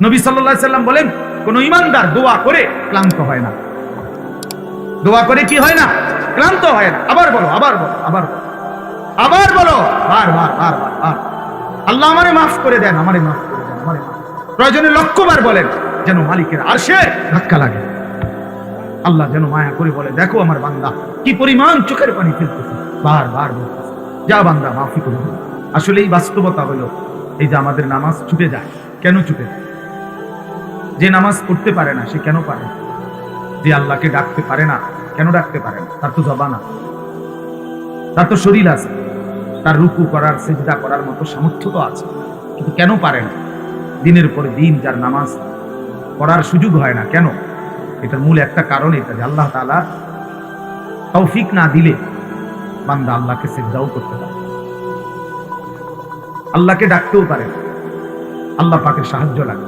নবী সাল্লাল্লাহু আলাইহি সাল্লাম বলেন, কোন ঈমানদার দোয়া করে ক্লান্ত হয় না। দোয়া করে কি হয় না? ক্লান্ত হয় না। আবার বলো, আবার বলো, আবার বলো, আবার বলো, বারবার বারবার বার। আল্লাহ আমারে মাফ করে দেন, আমারে মাফ করে দেন, আমারে মাফ। প্রয়োজনে লক্ষবার বলেন, যেন মালিকের আরশে ধাক্কা লাগে। আল্লাহ যেন মায়া করে বলে, দেখো আমার বান্দা কি পরিমাণ চোখের পানি ফেলতেছে, বারবার বলতেছে, যা বান্দা মাফি করে দাও। আসলে এই বাস্তবতা হলো এই যে আমাদের নামাজ ছুটে যায়। কেন ছুটে যায়? যে নামাজ পড়তে পারে না সে কেন পারে? যে আল্লাহকে ডাকতে পারে না কেন ডাকতে পারে না? তার তো জবান আছে, তার তো শরীর আছে, তার রুকু করার সিজদা করার মতো সামর্থ্য তো আছে, কিন্তু কেন পারে না? দিনের পরে দিন যার নামাজ পড়ার সুযোগ হয় না, কেন? এটার মূল একটা কারণ এটা যে আল্লাহ তাআলা তৌফিক না দিলে বান্দা আল্লাহকে সিজদাও করতে পারে, আল্লাহকে ডাকতেও পারে না, আল্লাহ পাকের সাহায্য লাগে।